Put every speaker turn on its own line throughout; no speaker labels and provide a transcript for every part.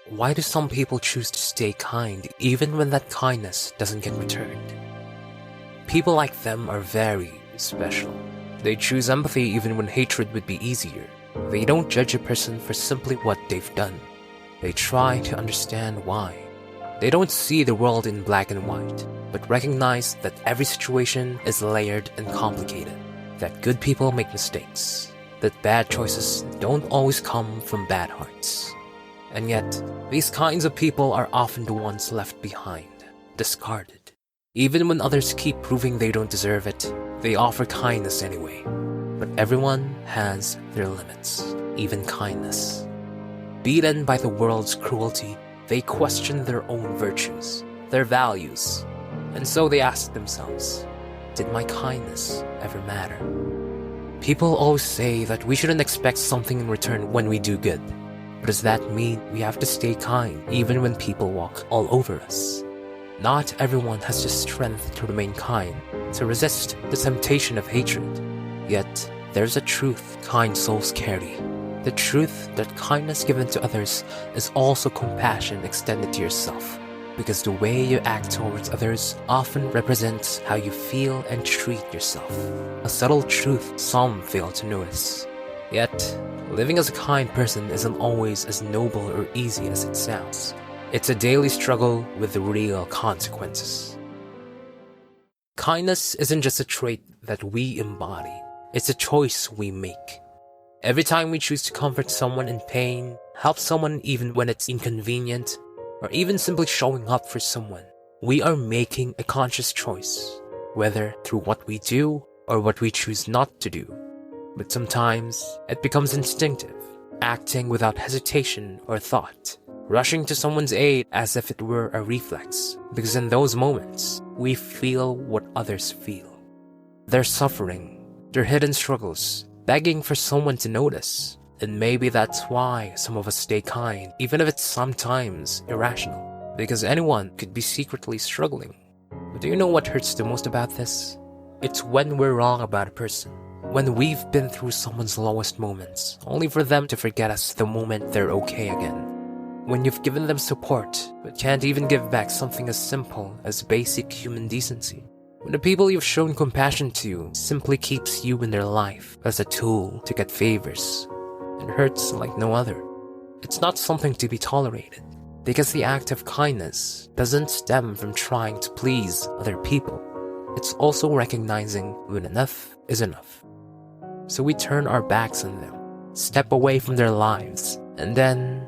Why do some people choose to stay kind even when that kindness doesn't get returned? People like them are very special. They choose empathy even when hatred would be easier. They don't judge a person for simply what they've done. They try to understand why. They don't see the world in black and white, but recognize that every situation is layered and complicated, that good people make mistakes, that bad choices don't always come from bad hearts. And yet, these kinds of people are often the ones left behind, discarded. Even when others keep proving they don't deserve it, they offer kindness anyway. But everyone has their limits, even kindness. Beaten by the world's cruelty, they question their own virtues, their values, and so they ask themselves, did my kindness ever matter? People always say that we shouldn't expect something in return when we do good. But does that mean we have to stay kind even when people walk all over us? Not everyone has the strength to remain kind, to resist the temptation of hatred. Yet, there's a truth kind souls carry. The truth that kindness given to others is also compassion extended to yourself, because the way you act towards others often represents how you feel and treat yourself. A subtle truth some fail to notice. Yet, living as a kind person isn't always as noble or easy as it sounds. It's a daily struggle with the real consequences. Kindness isn't just a trait that we embody, it's a choice we make. Every time we choose to comfort someone in pain, help someone even when it's inconvenient, or even simply showing up for someone, we are making a conscious choice, whether through what we do or what we choose not to do. But sometimes it becomes instinctive, acting without hesitation or thought, rushing to someone's aid as if it were a reflex, because in those moments, we feel what others feel. Their suffering, their hidden struggles, begging for someone to notice. And maybe that's why some of us stay kind, even if it's sometimes irrational, because anyone could be secretly struggling. But do you know what hurts the most about this? It's when we're wrong about a person. When we've been through someone's lowest moments, only for them to forget us the moment they're okay again. When you've given them support, but can't even give back something as simple as basic human decency. When the people you've shown compassion to simply keeps you in their life as a tool to get favors. It hurts like no other. It's not something to be tolerated, because the act of kindness doesn't stem from trying to please other people. It's also recognizing when enough is enough. So we turn our backs on them, step away from their lives, and then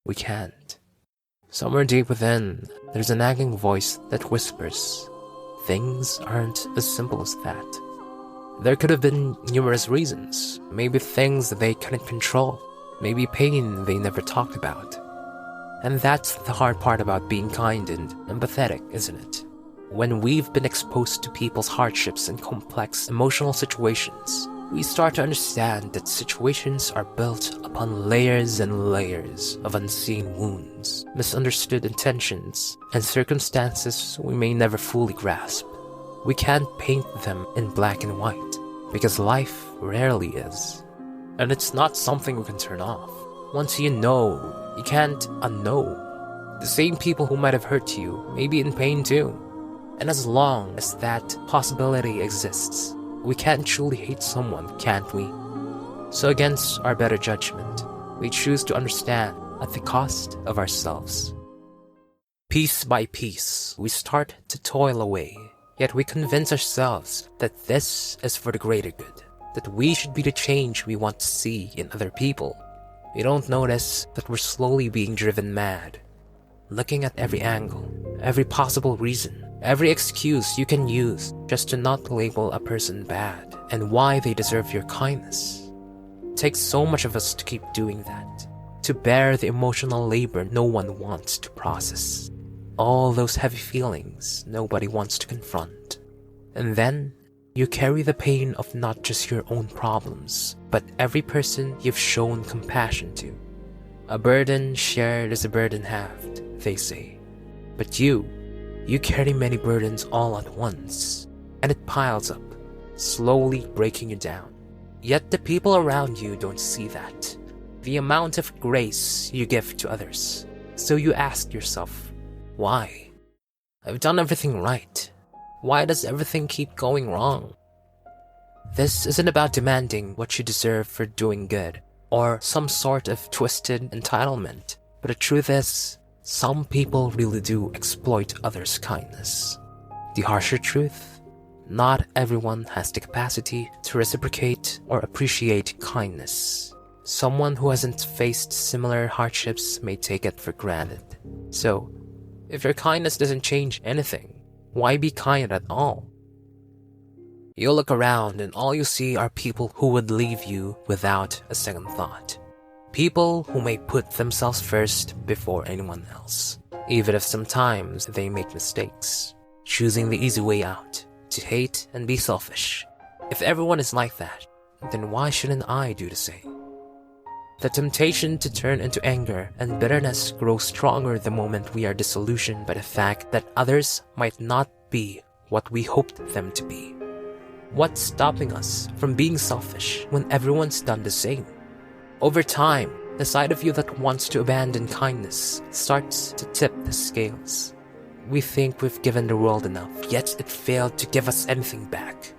we can't. Somewhere deep within, there's a nagging voice that whispers, things aren't as simple as that. There could have been numerous reasons, maybe things that they couldn't control, maybe pain they never talked about. And that's the hard part about being kind and empathetic, isn't it? When we've been exposed to people's hardships and complex emotional situations, we start to understand that situations are built upon layers and layers of unseen wounds, misunderstood intentions, and circumstances we may never fully grasp. We can't paint them in black and white, because life rarely is. And it's not something we can turn off. Once you know, you can't unknow. The same people who might have hurt you may be in pain too. And as long as that possibility exists, we can't truly hate someone, can't we? So against our better judgment, we choose to understand at the cost of ourselves. Piece by piece, we start to toil away, yet we convince ourselves that this is for the greater good, that we should be the change we want to see in other people. We don't notice that we're slowly being driven mad, looking at every angle, every possible reason, every excuse you can use just to not label a person bad and why they deserve your kindness. It takes so much of us to keep doing that, to bear the emotional labor no one wants to process. All those heavy feelings nobody wants to confront. And then, you carry the pain of not just your own problems, but every person you've shown compassion to. A burden shared is a burden halved, they say. But you carry many burdens all at once, and it piles up, slowly breaking you down. Yet the people around you don't see that. the amount of grace you give to others. So you ask yourself, why? I've done everything right. Why does everything keep going wrong? This isn't about demanding what you deserve for doing good, or some sort of twisted entitlement, but the truth is, some people really do exploit others' kindness. The harsher truth, not everyone has the capacity to reciprocate or appreciate kindness. Someone who hasn't faced similar hardships may take it for granted. So, if your kindness doesn't change anything, why be kind at all? You look around and all you see are people who would leave you without a second thought. People who may put themselves first before anyone else, even if sometimes they make mistakes, choosing the easy way out, to hate and be selfish. If everyone is like that, then why shouldn't I do the same? The temptation to turn into anger and bitterness grows stronger the moment we are disillusioned by the fact that others might not be what we hoped them to be. What's stopping us from being selfish when everyone's done the same? Over time, the side of you that wants to abandon kindness starts to tip the scales. We think we've given the world enough, yet it failed to give us anything back.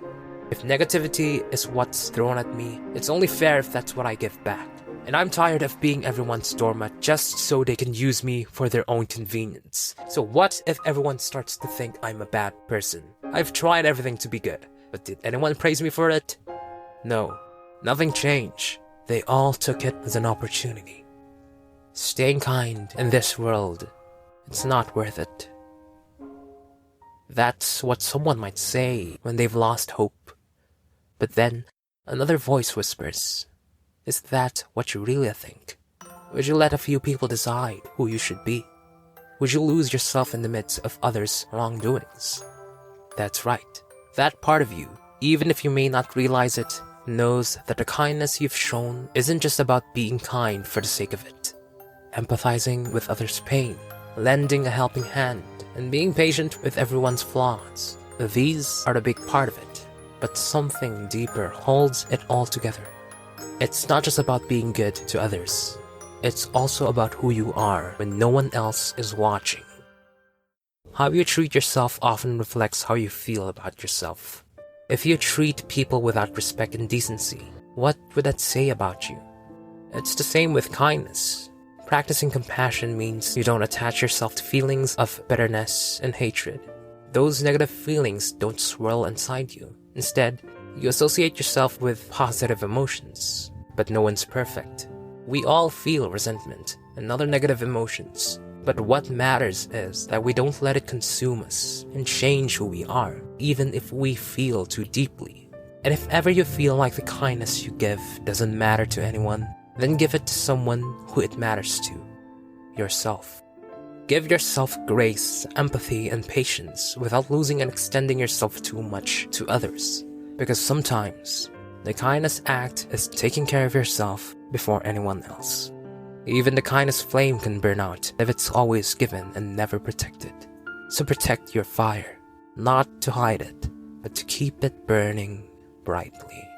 If negativity is what's thrown at me, it's only fair if that's what I give back. And I'm tired of being everyone's doormat just so they can use me for their own convenience. So what if everyone starts to think I'm a bad person? I've tried everything to be good, but did anyone praise me for it? No, nothing changed. They all took it as an opportunity. Staying kind in this world, it's not worth it. That's what someone might say when they've lost hope. But then, another voice whispers, is that what you really think? Would you let a few people decide who you should be? Would you lose yourself in the midst of others' wrongdoings? That's right. That part of you, even if you may not realize it, knows that the kindness you've shown isn't just about being kind for the sake of it. Empathizing with others' pain, lending a helping hand, and being patient with everyone's flaws. These are a big part of it, but something deeper holds it all together. It's not just about being good to others. It's also about who you are when no one else is watching. How you treat yourself often reflects how you feel about yourself. If you treat people without respect and decency, what would that say about you? It's the same with kindness. Practicing compassion means you don't attach yourself to feelings of bitterness and hatred. Those negative feelings don't swirl inside you. Instead, you associate yourself with positive emotions. But no one's perfect. We all feel resentment and other negative emotions. But what matters is that we don't let it consume us and change who we are, even if we feel too deeply. And if ever you feel like the kindness you give doesn't matter to anyone, then give it to someone who it matters to, yourself. Give yourself grace, empathy, and patience without losing and extending yourself too much to others. Because sometimes, the kindness act is taking care of yourself before anyone else. Even the kindest flame can burn out if it's always given and never protected. So protect your fire, not to hide it, but to keep it burning brightly.